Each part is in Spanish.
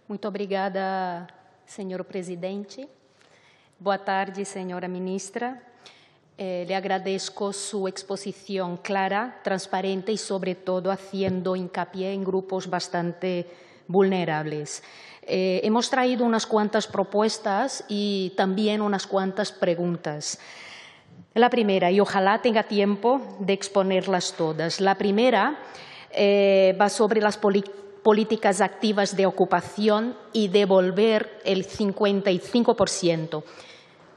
Muito obrigada, senhor presidente. Boa tarde, senhora ministra. Le agradezco su exposición clara, transparente y, sobre todo, haciendo hincapié en grupos bastante vulnerables. Hemos traído unas cuantas propuestas y también unas cuantas preguntas. La primera, y ojalá tenga tiempo de exponerlas todas. La primera va sobre las políticas activas de ocupación y devolver el 55%.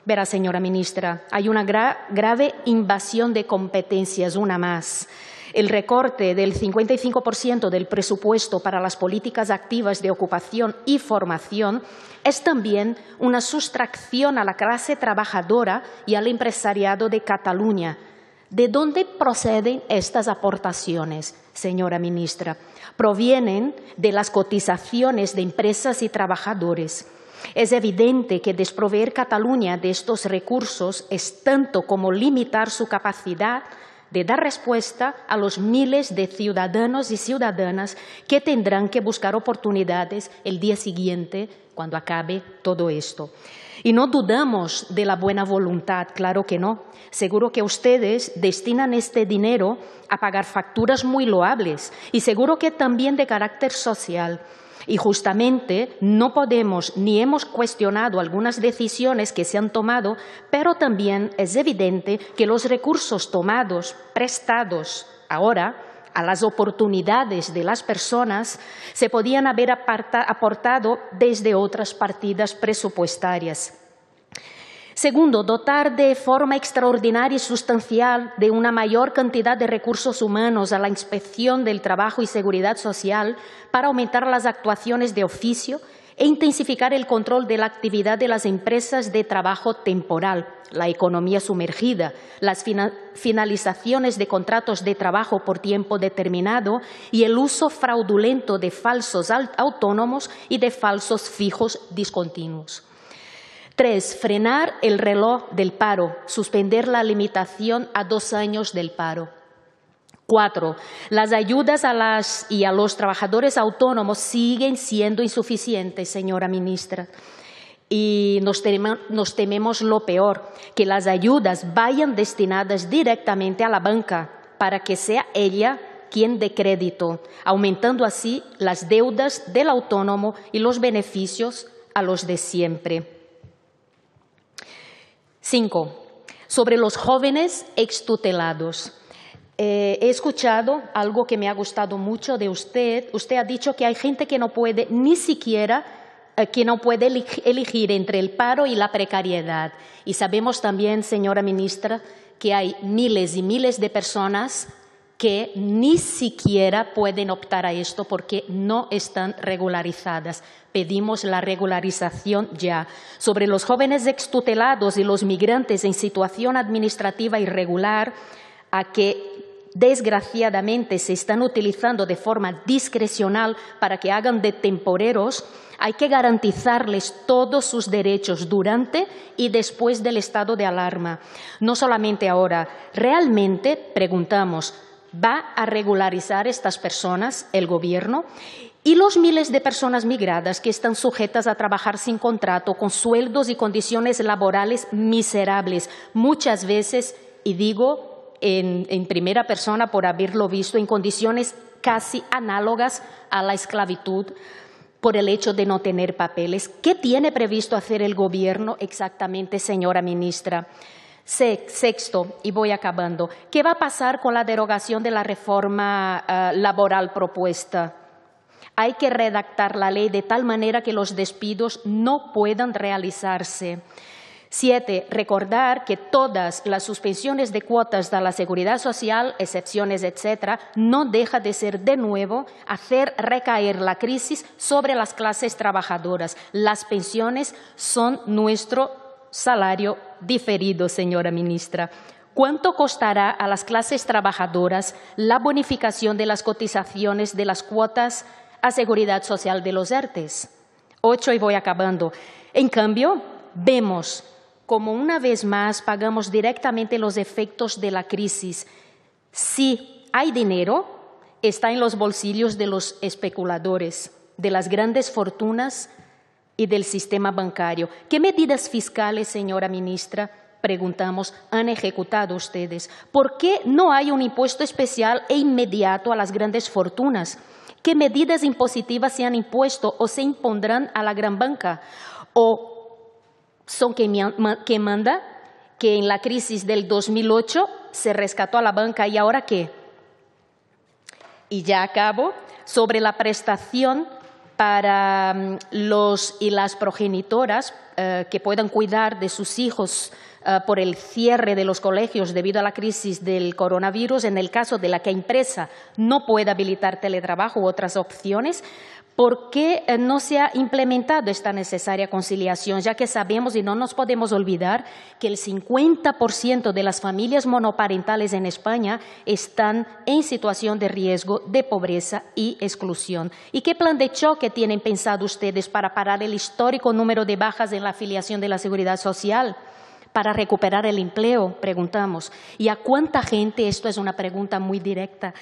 Verá, señora ministra, hay una grave invasión de competencias, una más. El recorte del 55% del presupuesto para las políticas activas de ocupación y formación es también una sustracción a la clase trabajadora y al empresariado de Cataluña. ¿De dónde proceden estas aportaciones, señora ministra? Provienen de las cotizaciones de empresas y trabajadores. Es evidente que desproveer Cataluña de estos recursos es tanto como limitar su capacidad de dar respuesta a los miles de ciudadanos y ciudadanas que tendrán que buscar oportunidades el día siguiente cuando acabe todo esto. Y no dudamos de la buena voluntad, claro que no. Seguro que ustedes destinan este dinero a pagar facturas muy loables y seguro que también de carácter social. Y justamente no podemos ni hemos cuestionado algunas decisiones que se han tomado, pero también es evidente que los recursos tomados, prestados ahora a las oportunidades de las personas, se podían haber aportado desde otras partidas presupuestarias. Segundo, dotar de forma extraordinaria y sustancial de una mayor cantidad de recursos humanos a la Inspección del Trabajo y Seguridad Social para aumentar las actuaciones de oficio e intensificar el control de la actividad de las empresas de trabajo temporal, la economía sumergida, las finalizaciones de contratos de trabajo por tiempo determinado y el uso fraudulento de falsos autónomos y de falsos fijos discontinuos. 3. Frenar el reloj del paro, suspender la limitación a 2 años del paro. 4. Las ayudas a las y a los trabajadores autónomos siguen siendo insuficientes, señora ministra. Y nos tememos lo peor, que las ayudas vayan destinadas directamente a la banca para que sea ella quien dé crédito, aumentando así las deudas del autónomo y los beneficios a los de siempre. 5. Sobre los jóvenes extutelados. He escuchado algo que me ha gustado mucho de usted. Usted ha dicho que hay gente que no puede ni siquiera elegir entre el paro y la precariedad. Y sabemos también, señora ministra, que hay miles y miles de personas que ni siquiera pueden optar a esto porque no están regularizadas. Pedimos la regularización ya. Sobre los jóvenes extutelados y los migrantes en situación administrativa irregular, a que desgraciadamente se están utilizando de forma discrecional para que hagan de temporeros, hay que garantizarles todos sus derechos durante y después del estado de alarma. No solamente ahora. Realmente, preguntamos, ¿va a regularizar estas personas el Gobierno? Y los miles de personas migradas que están sujetas a trabajar sin contrato, con sueldos y condiciones laborales miserables, muchas veces, y digo en primera persona por haberlo visto, en condiciones casi análogas a la esclavitud, por el hecho de no tener papeles. ¿Qué tiene previsto hacer el Gobierno exactamente, señora ministra? Sexto, y voy acabando, ¿qué va a pasar con la derogación de la reforma laboral propuesta? Hay que redactar la ley de tal manera que los despidos no puedan realizarse. 7. Recordar que todas las suspensiones de cuotas de la Seguridad Social, excepciones, etcétera, no deja de ser de nuevo hacer recaer la crisis sobre las clases trabajadoras. Las pensiones son nuestro salario diferido, señora ministra. ¿Cuánto costará a las clases trabajadoras la bonificación de las cotizaciones de las cuotas a Seguridad Social de los ERTEs? 8, y voy acabando. En cambio, vemos como una vez más pagamos directamente los efectos de la crisis. Si hay dinero, está en los bolsillos de los especuladores. de las grandes fortunas y del sistema bancario. ¿Qué medidas fiscales, señora ministra, preguntamos, han ejecutado ustedes? ¿Por qué no hay un impuesto especial e inmediato a las grandes fortunas? ¿Qué medidas impositivas se han impuesto o se impondrán a la gran banca? ¿O son que manda que en la crisis del 2008 se rescató a la banca y ahora qué? Y ya acabo, sobre la prestación para los y las progenitoras que puedan cuidar de sus hijos por el cierre de los colegios debido a la crisis del coronavirus, en el caso de la que empresa no pueda habilitar teletrabajo u otras opciones, ¿por qué no se ha implementado esta necesaria conciliación? Ya que sabemos y no nos podemos olvidar que el 50% de las familias monoparentales en España están en situación de riesgo de pobreza y exclusión. ¿Y qué plan de choque tienen pensado ustedes para parar el histórico número de bajas en la afiliación de la Seguridad Social? Para recuperar el empleo, preguntamos. ¿Y a cuánta gente, esto es una pregunta muy directa,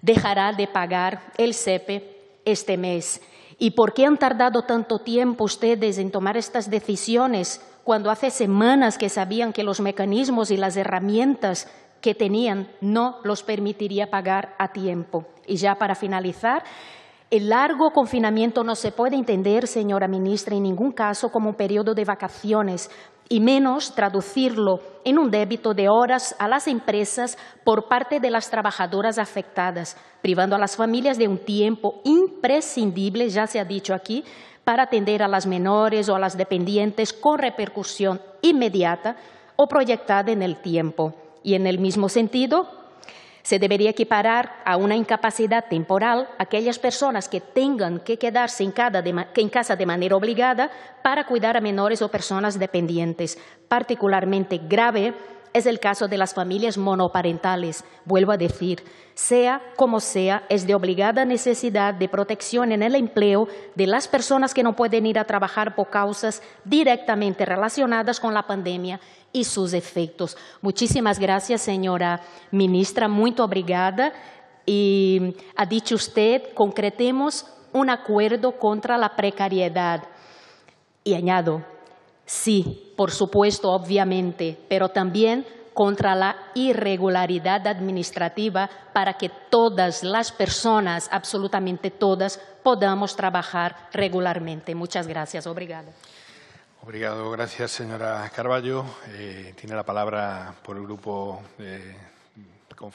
dejará de pagar el SEPE este mes? ¿Y por qué han tardado tanto tiempo ustedes en tomar estas decisiones cuando hace semanas que sabían que los mecanismos y las herramientas que tenían no los permitiría pagar a tiempo? Y ya para finalizar, el largo confinamiento no se puede entender, señora ministra, en ningún caso como un periodo de vacaciones, y menos traducirlo en un débito de horas a las empresas por parte de las trabajadoras afectadas, privando a las familias de un tiempo imprescindible, ya se ha dicho aquí, para atender a las menores o a las dependientes con repercusión inmediata o proyectada en el tiempo. Y en el mismo sentido, se debería equiparar a una incapacidad temporal aquellas personas que tengan que quedarse en casa de manera obligada para cuidar a menores o personas dependientes. Particularmente grave es el caso de las familias monoparentales. Vuelvo a decir, sea como sea, es de obligada necesidad de protección en el empleo de las personas que no pueden ir a trabajar por causas directamente relacionadas con la pandemia y sus efectos. Muchísimas gracias, señora ministra, muy obrigada. Y ha dicho usted, concretemos un acuerdo contra la precariedad. Y añado, sí, por supuesto, obviamente, pero también contra la irregularidad administrativa para que todas las personas, absolutamente todas, podamos trabajar regularmente. Muchas gracias. Obrigada. Obrigado. Gracias, señora Carballo. Tiene la palabra por el Grupo de Confederación.